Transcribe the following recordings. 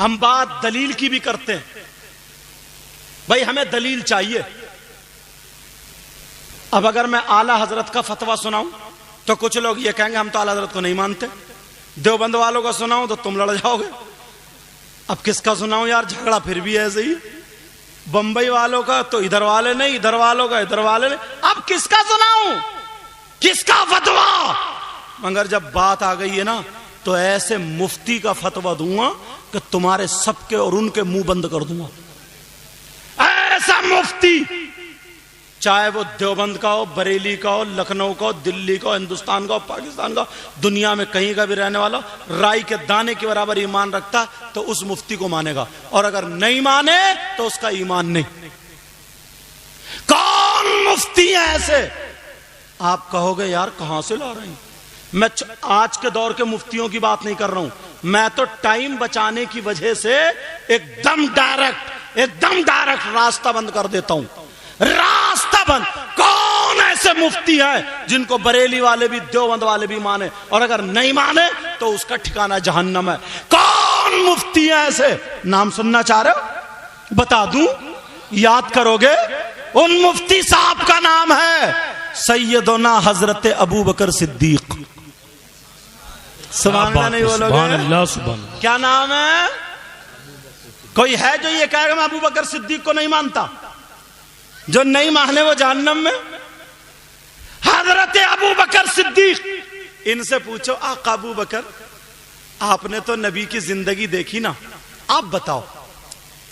ہم بات دلیل کی بھی کرتے ہیں، بھائی ہمیں دلیل چاہیے۔ اب اگر میں اعلی حضرت کا فتویٰ سناؤں تو کچھ لوگ یہ کہیں گے ہم تو اعلی حضرت کو نہیں مانتے، دیوبند والوں کا سناؤں تو تم لڑ جاؤ گے، اب کس کا سناؤں یار، جھگڑا پھر بھی ایسے ہی، بمبئی والوں کا تو ادھر والے نہیں، ادھر والوں کا ادھر والے نہیں، اب کس کا سناؤں، کس کا فتویٰ؟ مگر جب بات آ گئی ہے نا تو ایسے مفتی کا فتویٰ دوں گا کہ تمہارے سب کے اور ان کے منہ بند کر دوں گا، ایسا مفتی، چاہے وہ دیوبند کا ہو، بریلی کا ہو، لکھنؤ کا ہو، دلی کا ہو، ہندوستان کا ہو، پاکستان کا، دنیا میں کہیں کا بھی رہنے والا، رائی کے دانے کے برابر ایمان رکھتا تو اس مفتی کو مانے گا، اور اگر نہیں مانے تو اس کا ایمان نہیں۔ کون مفتی ہیں ایسے؟ آپ کہو گے یار کہاں سے لا رہے ہیں؟ میں آج کے دور کے مفتیوں کی بات نہیں کر رہا ہوں، میں تو ٹائم بچانے کی وجہ سے ایک دم ڈائریکٹ راستہ بند کر دیتا ہوں، راستہ بند۔ کون ایسے مفتی ہیں جن کو بریلی والے بھی دیوبند والے بھی مانے، اور اگر نہیں مانے تو اس کا ٹھکانہ جہنم ہے؟ کون مفتی ہیں ایسے؟ نام سننا چاہ رہے ہو؟ بتا دوں، یاد کرو گے؟ ان مفتی صاحب کا نام ہے سیدنا حضرت ابو بکر صدیق۔ سبحان اللہ نہیں بولو گے؟ کیا نام ہے؟ کوئی ہے جو یہ کہے گا میں ابو بکر صدیق کو نہیں مانتا؟ جو نہیں مانے وہ جہنم میں۔ حضرت ابو بکر صدیق، ان سے پوچھو آقا ابو بکر آپ نے تو نبی کی زندگی دیکھی نا، آپ بتاؤ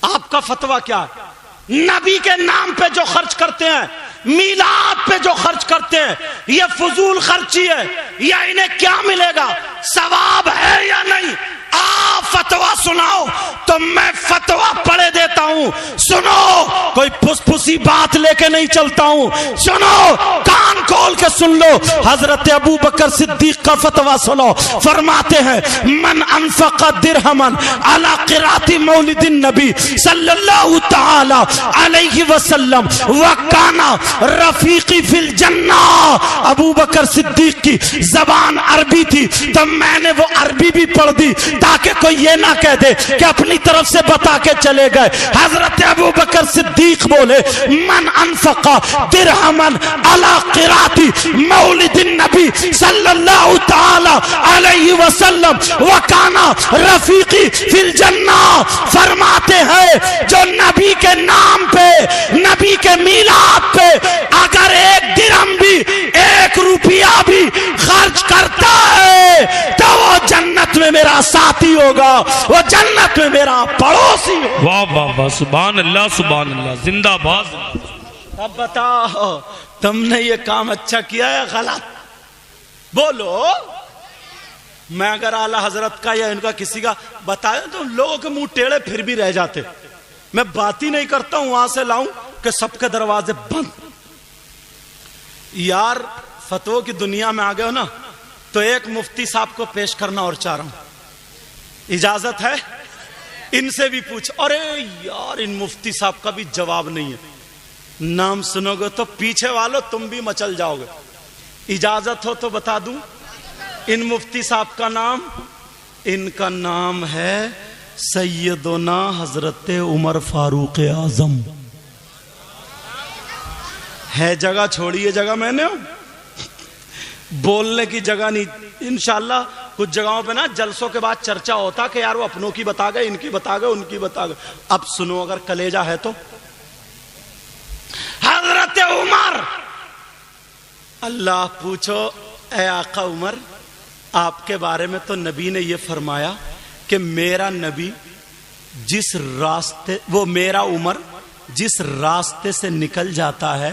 آپ کا فتویٰ کیا ہے؟ نبی کے نام پہ جو خرچ کرتے ہیں، میلاد پہ جو خرچ کرتے ہیں، یہ فضول خرچی ہے یا انہیں کیا ملے گا؟ ثواب ہے یا نہیں؟ آپ فتویٰ سناؤ تو میں فتویٰ پڑھے دیتا ہوں، سنو، کوئی پھس پھسی بات لے کے نہیں چلتا ہوں، سنو، کان کھول کے سن لو۔ حضرت ابو بکر صدیق کا فتویٰ سنو، فرماتے ہیں من انفق درہمن علی قرات مولد النبی صلی اللہ تعالی علیہ وسلم وکانا رفیقی فی الجنہ۔ ابو بکر صدیق کی زبان عربی تھی تو میں نے وہ عربی بھی پڑھ دی تاکہ کوئی یہ نہ کہہ دے کہ اپنی طرف سے بتا کے چلے گئے۔ حضرت ابو بکر صدیق بولے من انفق درہمن علی قرات مولد النبی صلی اللہ تعالی علیہ وسلم وکانا رفیقی فی الجنہ۔ فرماتے ہیں جو نبی کے نام پہ، نبی کے میلاد پہ اگر ایک درہم بھی، ایک روپیہ بھی خرچ کرتا ہے تو وہ جنت میں میرا ساتھی ہوگا، وہ جنت میں میرا پڑوسی ہوگا۔ واہ واہ واہ، سبحان اللہ سبحان اللہ، زندہ باد۔ اب بتاؤ تم نے یہ کام اچھا کیا ہے غلط؟ بولو۔ میں اگر اعلی حضرت کا یا ان کا کسی کا بتایا تو لوگوں کے منہ ٹیڑے پھر بھی رہ جاتے۔ میں بات ہی نہیں کرتا ہوں وہاں سے لاؤں کہ سب کے دروازے بند۔ یار فتووں کی دنیا میں آ گئے ہو نا تو ایک مفتی صاحب کو پیش کرنا اور چاہ رہا ہوں، اجازت ہے؟ ان سے بھی پوچھ۔ ارے یار ان مفتی صاحب کا بھی جواب نہیں ہے، نام سنو گے تو پیچھے والو تم بھی مچل جاؤ گے۔ اجازت ہو تو بتا دوں ان مفتی صاحب کا نام؟ ان کا نام ہے سیدنا حضرت عمر فاروق اعظم۔ ہے جگہ چھوڑیے، جگہ میں نے بولنے کی جگہ نہیں۔ انشاءاللہ کچھ جگہوں پہ نا جلسوں کے بعد چرچا ہوتا کہ یار وہ اپنوں کی بتا گئے، ان کی بتا گئے، ان کی بتا گئے۔ اب سنو اگر کلیجہ ہے تو حضرت عمر، اللہ پوچھو اے آقا عمر آپ کے بارے میں تو نبی نے یہ فرمایا کہ میرا نبی جس راستے، وہ میرا عمر جس راستے سے نکل جاتا ہے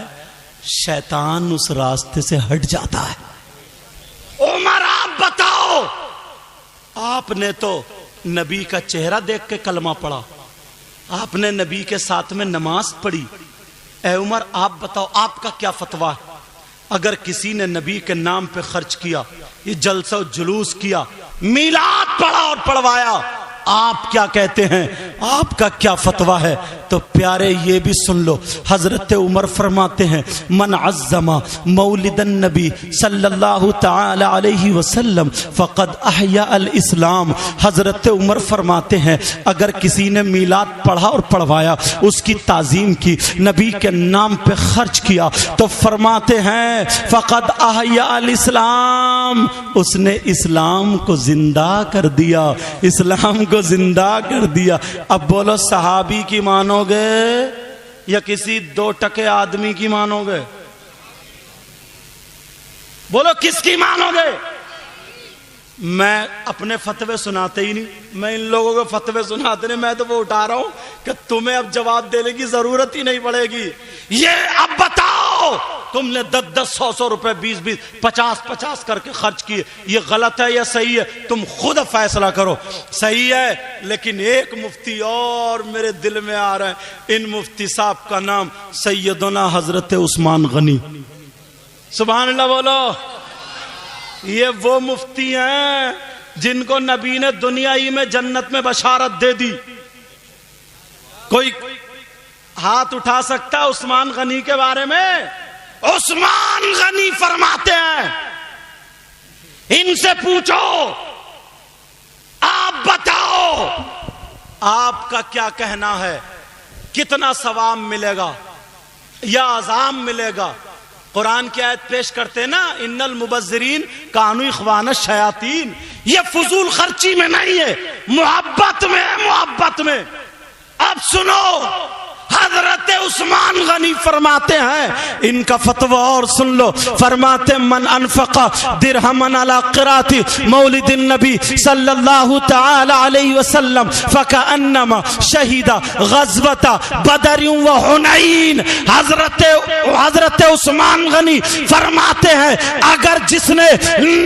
شیطان اس راستے سے ہٹ جاتا ہے۔ عمر آپ بتاؤ، آپ نے تو نبی کا چہرہ دیکھ کے کلمہ پڑھا، آپ نے نبی کے ساتھ میں نماز پڑھی، اے عمر آپ بتاؤ آپ کا کیا فتویٰ ہے؟ اگر کسی نے نبی کے نام پہ خرچ کیا، یہ جلسہ و جلوس کیا، میلاد پڑھا اور پڑھوایا، آپ کیا کہتے ہیں، آپ کا کیا فتویٰ ہے؟ تو پیارے یہ بھی سن لو، حضرت عمر فرماتے ہیں من عظم مولد النبی صلی اللہ تعالی علیہ وسلم فقد احیا الاسلام۔ حضرت عمر فرماتے ہیں اگر کسی نے میلاد پڑھا اور پڑھوایا، اس کی تعظیم کی، نبی کے نام پہ خرچ کیا، تو فرماتے ہیں فقد احیا الاسلام، اس نے اسلام کو زندہ کر دیا، اسلام کو زندہ کر دیا۔ اب بولو صحابی کی مانو گے یا کسی 2 ٹکے آدمی کی مانو گے؟ بولو کس کی مانو گے؟ میں اپنے فتوے سناتے ہی نہیں، میں ان لوگوں کو فتوے سناتے نہیں، میں تو وہ اٹھا رہا ہوں کہ تمہیں اب جواب دینے کی ضرورت ہی نہیں پڑے گی۔ یہ اب بتاؤ تم نے 10 100 روپے 20 50 کر کے خرچ کیے، یہ غلط ہے یا صحیح ہے؟ تم خود فیصلہ کرو۔ صحیح ہے، لیکن ایک مفتی اور میرے دل میں آ رہا ہے، ان مفتی صاحب کا نام سیدنا حضرت عثمان غنی، سبحان اللہ بولو۔ یہ وہ مفتی ہیں جن کو نبی نے دنیائی میں جنت میں بشارت دے دی۔ کوئی ہاتھ اٹھا سکتا عثمان غنی کے بارے میں؟ عثمان غنی فرماتے ہیں ان سے پوچھو، آپ بتاؤ آپ کا کیا کہنا ہے، کتنا ثواب ملے گا یا عذاب ملے گا؟ قرآن کی آیت پیش کرتے نا ان المبذرین کانوا اخوان الشیاطین، یہ فضول خرچی میں نہیں ہے، محبت میں، محبت میں۔ اب سنو، حضرت عثمان غنی فرماتے ہیں، ان کا فتویٰ اور سن لو، فرماتے من انفق درہمن علی قرات مولد النبی صلی اللہ تعالی علیہ وسلم فکأنما شہید غزوۃ بدر و حنین۔ حضرت عثمان غنی فرماتے ہیں اگر جس نے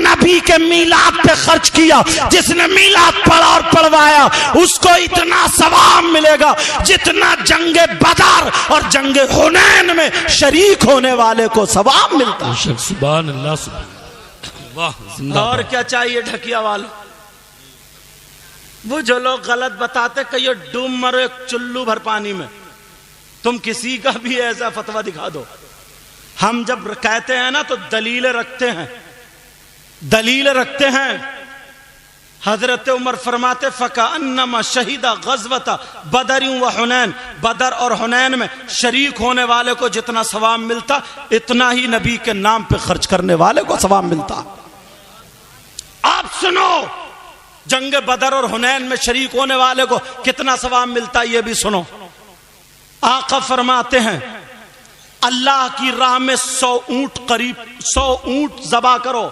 نبی کے میلاد پہ خرچ کیا، جس نے میلاد پڑھا اور پڑھوایا، اس کو اتنا ثواب ملے گا جتنا جنگ بدر اور جنگ حنین میں شریک ہونے والے کو ثواب ملتا ہے۔ سبحان اللہ، سبحان اللہ۔ اور کیا چاہیے ڈھکیا والوں؟ وہ جو لوگ غلط بتاتے کہ یہ ڈوب مرو ایک چلو بھر پانی میں، تم کسی کا بھی ایسا فتویٰ دکھا دو۔ ہم جب کہتے ہیں نا تو دلیل رکھتے ہیں، دلیل رکھتے ہیں۔ حضرت عمر فرماتے فکأنما شہید غزوۃ بدر و حنین، بدر اور حنین میں شریک ہونے والے کو جتنا ثواب ملتا، اتنا ہی نبی کے نام پہ خرچ کرنے والے کو ثواب ملتا۔ آپ سنو، جنگ بدر اور حنین میں شریک ہونے والے کو کتنا ثواب ملتا یہ بھی سنو۔ آقا فرماتے ہیں اللہ کی راہ میں 100 اونٹ، قریب 100 اونٹ ذبح کرو،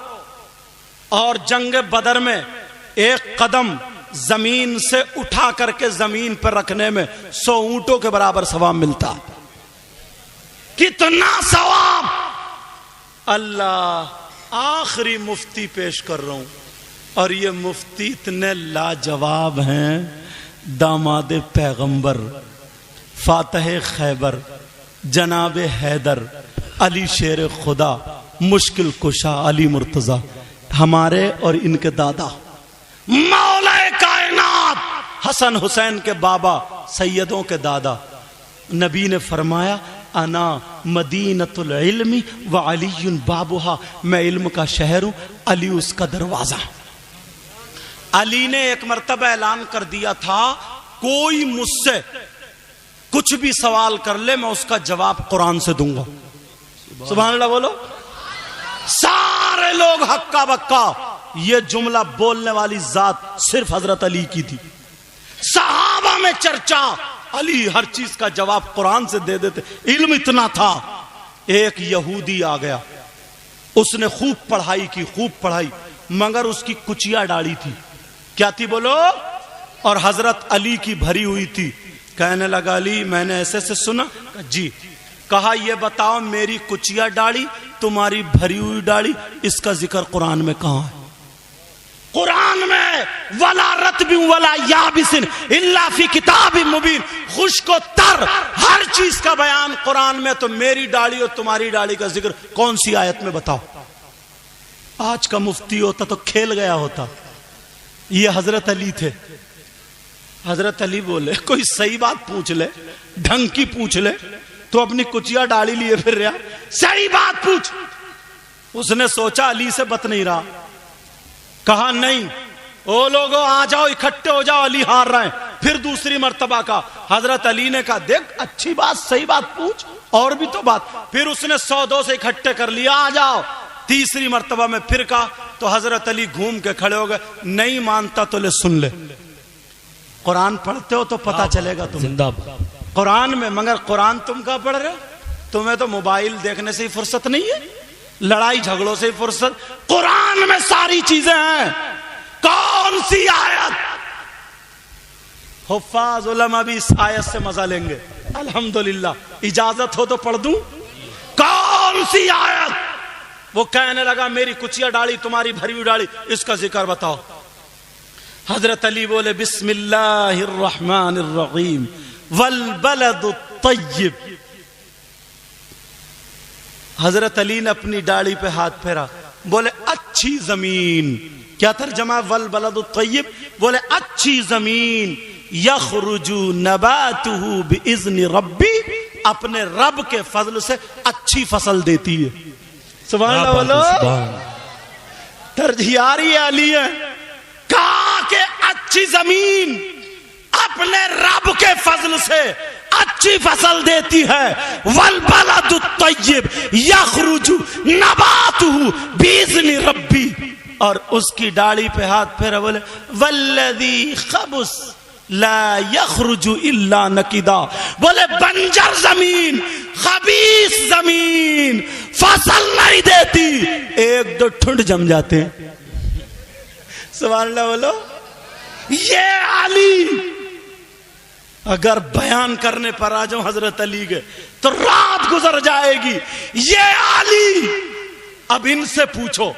اور جنگ بدر میں 1 قدم زمین سے اٹھا کر کے زمین پر رکھنے میں 100 اونٹوں کے برابر ثواب ملتا۔ کتنا ثواب! اللہ، آخری مفتی پیش کر رہا ہوں، اور یہ مفتی اتنے لاجواب ہیں، داماد پیغمبر، فاتح خیبر، جناب حیدر، علی شیر خدا، مشکل کشا علی مرتضی، ہمارے اور ان کے دادا مولا کائنات حسن حسین کے بابا، سیدوں کے دادا۔ نبی نے فرمایا انا مدینۃ العلم وعلی بابھا، میں علم کا شہر ہوں، علی اس کا دروازہ۔ علی نے ایک مرتبہ اعلان کر دیا تھا کوئی مجھ سے کچھ بھی سوال کر لے میں اس کا جواب قرآن سے دوں گا۔ سبحان اللہ بولو۔ سارے لوگ ہکا بکا، یہ جملہ بولنے والی ذات صرف حضرت علی کی تھی۔ صحابہ میں چرچا، علی ہر چیز کا جواب قرآن سے دے دیتے، علم اتنا تھا۔ ایک یہودی آ گیا، اس نے خوب پڑھائی کی، خوب پڑھائی، مگر اس کی کچیا ڈاڑی تھی۔ کیا تھی بولو؟ اور حضرت علی کی بھری ہوئی تھی۔ کہنے لگا علی میں نے ایسے سے سنا، جی۔ کہا یہ بتاؤ میری کچیا ڈاڑی، تمہاری بھری ہوئی ڈاڑی، اس کا ذکر قرآن میں کہاں ہے؟ قرآن میں ولا رطب ولا یابس الا فی کتاب مبین، خشک و تر ہر چیز کا بیان قرآن میں، تو میری ڈاڑی اور تمہاری ڈاڑی کا ذکر کون سی آیت میں بتاؤ؟ آج کا مفتی ہوتا تو کھیل گیا ہوتا۔ یہ حضرت علی تھے، حضرت علی بولے کوئی صحیح بات پوچھ لے، ڈھنگ کی پوچھ لے، تو اپنی کچیا ڈاڑی لیے پھر رہا، صحیح بات پوچھ۔ اس نے سوچا علی سے بت نہیں رہا، کہا نہیں او لوگوں آ جاؤ اکٹھے ہو جاؤ، علی ہار رہے ہیں۔ پھر دوسری مرتبہ کا حضرت علی نے کہا دیکھ اچھی بات صحیح بات پوچھ، اور بھی تو بات۔ پھر اس نے 100-200 سے اکٹھے کر لیا، آ جاؤ۔ تیسری مرتبہ میں پھر کہا تو حضرت علی گھوم کے کھڑے ہو گئے، نہیں مانتا تو لے سن لے، قرآن پڑھتے ہو تو پتہ چلے گا تمہیں زندہ باد۔ قرآن میں، مگر قرآن تم کا پڑھ رہے ہو؟ تمہیں تو موبائل دیکھنے سے ہی فرصت نہیں ہے، لڑائی جھگڑوں سے ہی فرصت، قرآن میں ساری چیزیں ہیں۔ کون سی آیت؟ حفاظ علماء بھی اس آیت سے مزہ لیں گے الحمدللہ، اجازت ہو تو پڑھ دوں؟ کون سی آیت؟ وہ کہنے لگا میری کچیا ڈاڑی تمہاری بھری ہوئی ڈاڑی، اس کا ذکر بتاؤ۔ حضرت علی بولے بسم اللہ الرحمن الرحیم والبلد الطیب۔ حضرت علی نے اپنی ڈاڑی پہ ہاتھ پھیرا، بولے اچھی زمین۔ کیا ترجمہ والبلد الطیب؟ بولے اچھی زمین، یخرج نباتہ باذن ربی، اپنے رب کے فضل سے اچھی فصل دیتی ہے۔ سبحان اللہ بولو، ترجیحاری علی ہے، کہا کہ اچھی زمین اپنے رب کے فضل سے اچھی فصل دیتی ہے، والبلد الطیب یخرج نباتہ باذن ربی، اور اس کی ڈاڑی پہ ہاتھ پھیرا، بولے والذی خبث لا یخرج الا نکدا، بولے بنجر زمین، خبیث زمین فصل نہیں دیتی، ایک دو ٹھنڈ جم جاتے ہیں۔ سبحان اللہ بولو۔ یہ علی اگر بیان کرنے پر آ جاؤں حضرت علی کے تو رات گزر جائے گی۔ یہ علی، اب ان سے پوچھو